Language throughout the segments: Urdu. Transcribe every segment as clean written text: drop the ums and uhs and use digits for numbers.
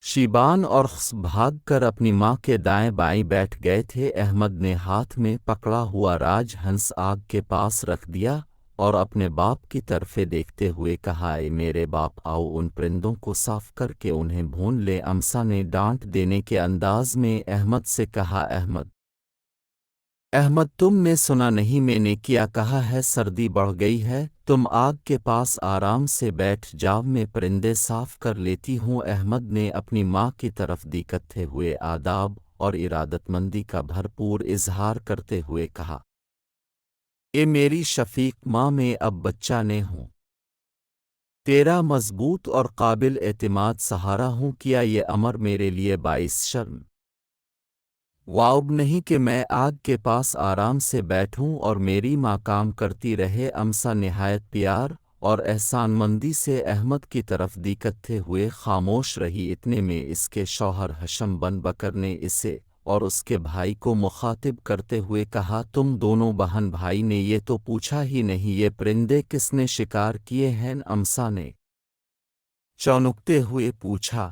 شیبان اور خس بھاگ کر اپنی ماں کے دائیں بائیں بیٹھ گئے تھے۔ احمد نے ہاتھ میں پکڑا ہوا راج ہنس آگ کے پاس رکھ دیا اور اپنے باپ کی طرف دیکھتے ہوئے کہا، اے میرے باپ، آؤ ان پرندوں کو صاف کر کے انہیں بھون لے۔ امسا نے ڈانٹ دینے کے انداز میں احمد سے کہا، احمد تم نے سنا نہیں میں نے کیا کہا ہے؟ سردی بڑھ گئی ہے، تم آگ کے پاس آرام سے بیٹھ جاؤ، میں پرندے صاف کر لیتی ہوں۔ احمد نے اپنی ماں کی طرف دیکھتے ہوئے آداب اور ارادت مندی کا بھرپور اظہار کرتے ہوئے کہا، اے میری شفیق ماں، میں اب بچہ نے ہوں، تیرا مضبوط اور قابل اعتماد سہارا ہوں، کیا یہ امر میرے لیے باعث شرم واؤب نہیں کہ میں آگ کے پاس آرام سے بیٹھوں اور میری ماں کام کرتی رہے؟ امسا نہایت پیار اور احسان مندی سے احمد کی طرف دیکھتے ہوئے خاموش رہی۔ اتنے میں اس کے شوہر حشم بن بکر نے اسے اور اس کے بھائی کو مخاطب کرتے ہوئے کہا، تم دونوں بہن بھائی نے یہ تو پوچھا ہی نہیں، یہ پرندے کس نے شکار کیے ہیں؟ امسا نے چونکتے ہوئے پوچھا،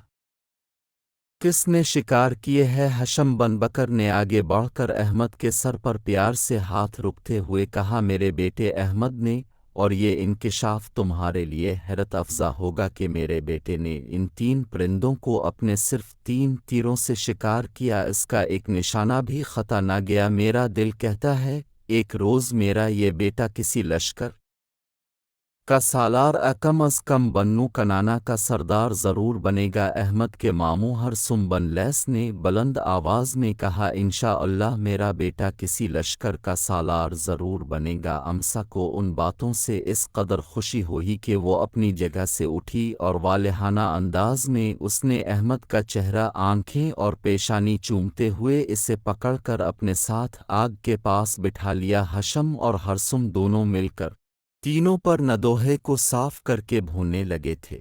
کس نے شکار کیے ہے؟ حشم بن بکر نے آگے بڑھ کر احمد کے سر پر پیار سے ہاتھ رکھتے ہوئے کہا، میرے بیٹے احمد نے، اور یہ انکشاف تمہارے لیے حیرت افزا ہوگا کہ میرے بیٹے نے ان 3 پرندوں کو اپنے صرف 3 تیروں سے شکار کیا، اس کا ایک نشانہ بھی خطا نہ گیا۔ میرا دل کہتا ہے ایک روز میرا یہ بیٹا کسی لشکر کا سالار، کم از کم بنو کنانا کا سردار ضرور بنے گا۔ احمد کے ماموں ہرسم بن لیس نے بلند آواز میں کہا، انشاءاللہ میرا بیٹا کسی لشکر کا سالار ضرور بنے گا۔ امسا کو ان باتوں سے اس قدر خوشی ہوئی کہ وہ اپنی جگہ سے اٹھی اور والہانہ انداز میں اس نے احمد کا چہرہ، آنکھیں اور پیشانی چومتے ہوئے اسے پکڑ کر اپنے ساتھ آگ کے پاس بٹھا لیا۔ حشم اور ہرسم دونوں مل کر تینوں پر ندوہے کو صاف کر کے بھوننے لگے تھے۔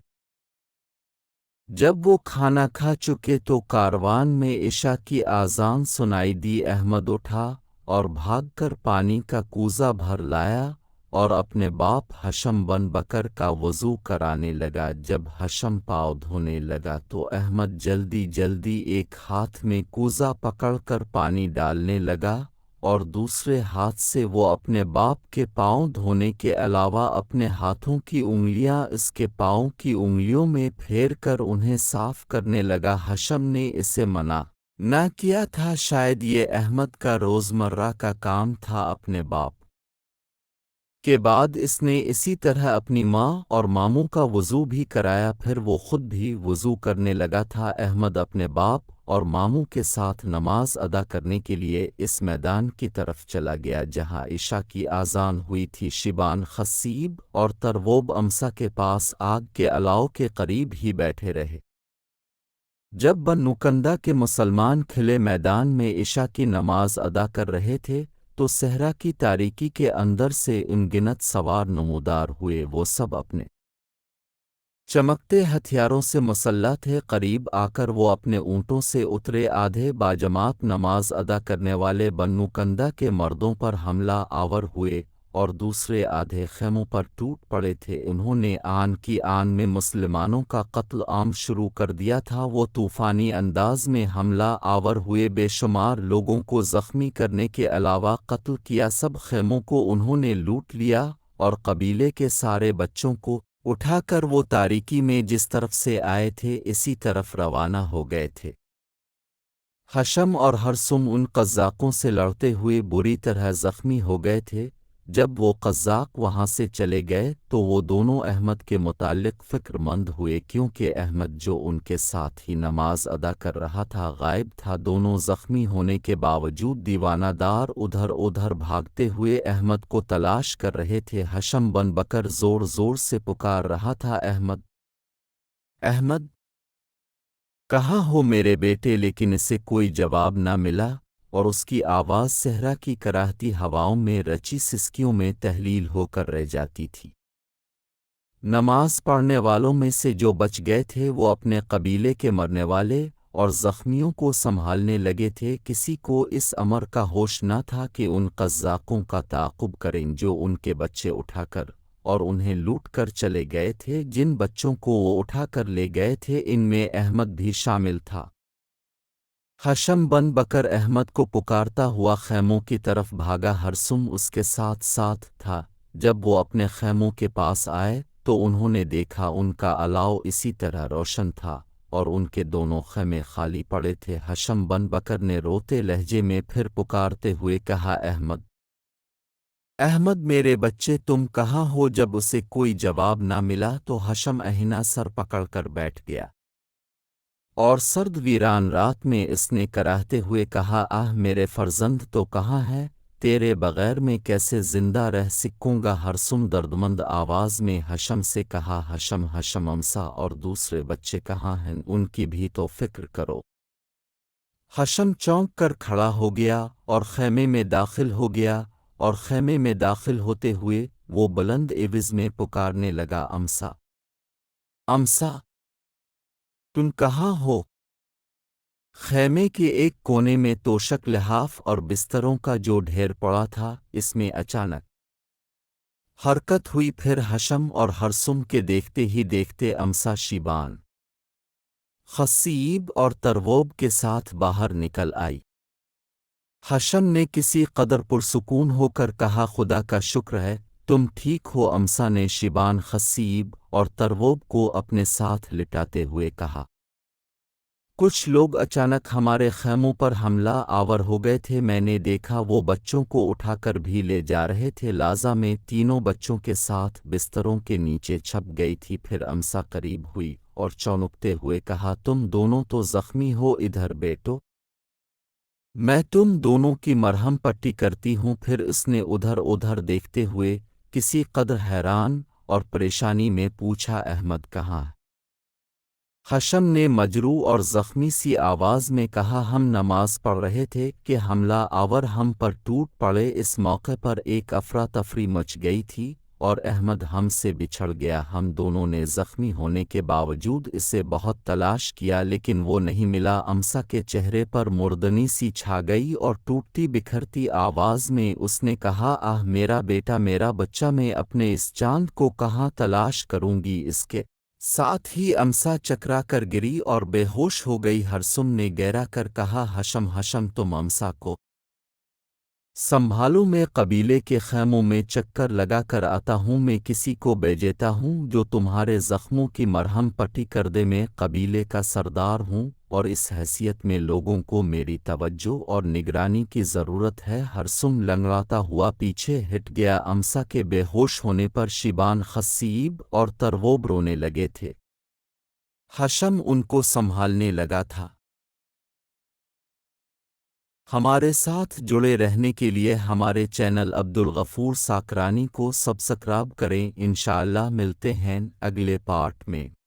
جب وہ کھانا کھا چکے تو کاروان میں عشاء کی اذان سنائی دی۔ احمد اٹھا اور بھاگ کر پانی کا کوزہ بھر لایا اور اپنے باپ حشم بن بکر کا وضو کرانے لگا۔ جب حشم پاؤں دھونے لگا تو احمد جلدی جلدی ایک ہاتھ میں کوزہ پکڑ کر پانی ڈالنے لگا اور دوسرے ہاتھ سے وہ اپنے باپ کے پاؤں دھونے کے علاوہ اپنے ہاتھوں کی انگلیاں اس کے پاؤں کی انگلیوں میں پھیر کر انہیں صاف کرنے لگا۔ حشم نے اسے منع نہ کیا تھا، شاید یہ احمد کا روزمرہ کا کام تھا۔ اپنے باپ کے بعد اس نے اسی طرح اپنی ماں اور ماموں کا وضو بھی کرایا، پھر وہ خود بھی وضو کرنے لگا تھا۔ احمد اپنے باپ اور ماموں کے ساتھ نماز ادا کرنے کے لیے اس میدان کی طرف چلا گیا جہاں عشاء کی اذان ہوئی تھی۔ شیبان، خصیب اور ترغوب امسا کے پاس آگ کے الاؤ کے قریب ہی بیٹھے رہے۔ جب بنو کندا کے مسلمان کھلے میدان میں عشاء کی نماز ادا کر رہے تھے تو صحرا کی تاریکی کے اندر سے ان گنت سوار نمودار ہوئے۔ وہ سب اپنے چمکتے ہتھیاروں سے مسلح تھے۔ قریب آ کر وہ اپنے اونٹوں سے اترے، آدھے باجماعت نماز ادا کرنے والے بنو کندا کے مردوں پر حملہ آور ہوئے اور دوسرے آدھے خیموں پر ٹوٹ پڑے تھے۔ انہوں نے آن کی آن میں مسلمانوں کا قتل عام شروع کر دیا تھا۔ وہ طوفانی انداز میں حملہ آور ہوئے، بے شمار لوگوں کو زخمی کرنے کے علاوہ قتل کیا۔ سب خیموں کو انہوں نے لوٹ لیا اور قبیلے کے سارے بچوں کو اٹھا کر وہ تاریکی میں جس طرف سے آئے تھے اسی طرف روانہ ہو گئے تھے۔ حشم اور ہرسم ان قزاقوں سے لڑتے ہوئے بری طرح زخمی ہو گئے تھے۔ جب وہ قزاق وہاں سے چلے گئے تو وہ دونوں احمد کے متعلق فکر مند ہوئے، کیونکہ احمد جو ان کے ساتھ ہی نماز ادا کر رہا تھا غائب تھا۔ دونوں زخمی ہونے کے باوجود دیوانہ دار ادھر ادھر بھاگتے ہوئے احمد کو تلاش کر رہے تھے۔ حشم بن بکر زور زور سے پکار رہا تھا، احمد، احمد، کہاں ہو میرے بیٹے؟ لیکن اسے کوئی جواب نہ ملا اور اس کی آواز صحرا کی کراہتی ہواؤں میں رچی سسکیوں میں تحلیل ہو کر رہ جاتی تھی۔ نماز پڑھنے والوں میں سے جو بچ گئے تھے وہ اپنے قبیلے کے مرنے والے اور زخمیوں کو سنبھالنے لگے تھے۔ کسی کو اس امر کا ہوش نہ تھا کہ ان قزاقوں کا تعاقب کریں جو ان کے بچے اٹھا کر اور انہیں لوٹ کر چلے گئے تھے۔ جن بچوں کو وہ اٹھا کر لے گئے تھے ان میں احمد بھی شامل تھا۔ حشم بن بکر احمد کو پکارتا ہوا خیموں کی طرف بھاگا، ہرسم اس کے ساتھ ساتھ تھا۔ جب وہ اپنے خیموں کے پاس آئے تو انہوں نے دیکھا ان کا الاؤ اسی طرح روشن تھا اور ان کے دونوں خیمے خالی پڑے تھے۔ حشم بن بکر نے روتے لہجے میں پھر پکارتے ہوئے کہا، احمد، احمد میرے بچے، تم کہاں ہو؟ جب اسے کوئی جواب نہ ملا تو حشم اہنا سر پکڑ کر بیٹھ گیا اور سرد ویران رات میں اس نے کراہتے ہوئے کہا، آہ میرے فرزند تو کہاں ہے؟ تیرے بغیر میں کیسے زندہ رہ سکوں گا؟ ہرسم دردمند آواز میں حشم سے کہا، حشم حشم امسا اور دوسرے بچے کہاں ہیں؟ ان کی بھی تو فکر کرو۔ حشم چونک کر کھڑا ہو گیا اور خیمے میں داخل ہو گیا، اور خیمے میں داخل ہوتے ہوئے وہ بلند عوض میں پکارنے لگا، امسا امسا، تم کہاں ہو؟ خیمے کے ایک کونے میں توشک لحاف اور بستروں کا جو ڈھیر پڑا تھا، اس میں اچانک حرکت ہوئی۔ پھر حشم اور ہرسم کے دیکھتے ہی دیکھتے امسا شیبان، خصیب اور ترغوب کے ساتھ باہر نکل آئی۔ حشم نے کسی قدر پرسکون ہو کر کہا، خدا کا شکر ہے تم ٹھیک ہو۔ امسا نے شیبان، خصیب اور ترغوب کو اپنے ساتھ لٹاتے ہوئے کہا، کچھ لوگ اچانک ہمارے خیموں پر حملہ آور ہو گئے تھے، میں نے دیکھا وہ بچوں کو اٹھا کر بھی لے جا رہے تھے۔ لازا میں تینوں بچوں کے ساتھ بستروں کے نیچے چھپ گئی تھی۔ پھر امسا قریب ہوئی اور چونکتے ہوئے کہا، تم دونوں تو زخمی ہو، ادھر بیٹو، میں تم دونوں کی مرہم پٹی کرتی ہوں۔ پھر اس نے ادھر ادھر دیکھتے ہوئے کسی قدر حیران اور پریشانی میں پوچھا، احمد کہاں ہے؟ حشم نے مجروح اور زخمی سی آواز میں کہا، ہم نماز پڑھ رہے تھے کہ حملہ آور ہم پر ٹوٹ پڑے۔ اس موقع پر ایک افراتفری مچ گئی تھی اور احمد ہم سے بچھڑ گیا۔ ہم دونوں نے زخمی ہونے کے باوجود اسے بہت تلاش کیا لیکن وہ نہیں ملا۔ امسا کے چہرے پر مردنی سی چھا گئی اور ٹوٹتی بکھرتی آواز میں اس نے کہا، آہ میرا بیٹا، میرا بچہ، میں اپنے اس چاند کو کہاں تلاش کروں گی؟ اس کے ساتھ ہی امسا چکرا کر گری اور بے ہوش ہو گئی۔ ہرسم نے گہرا کر کہا، حشم حشم تم امسا کو سنبھالو، میں قبیلے کے خیموں میں چکر لگا کر آتا ہوں، میں کسی کو بھیجتا ہوں جو تمہارے زخموں کی مرہم پٹی کر دے۔ میں قبیلے کا سردار ہوں اور اس حیثیت میں لوگوں کو میری توجہ اور نگرانی کی ضرورت ہے۔ ہرسم لنگڑاتا ہوا پیچھے ہٹ گیا۔ امسا کے بے ہوش ہونے پر شیبان، خصیب اور ترغوب رونے لگے تھے۔ حشم ان کو سنبھالنے لگا تھا۔ ہمارے ساتھ جڑے رہنے کے لیے ہمارے چینل عبدالغفور ساکرانی کو سبسکرائب کریں۔ انشاءاللہ ملتے ہیں اگلے پارٹ میں۔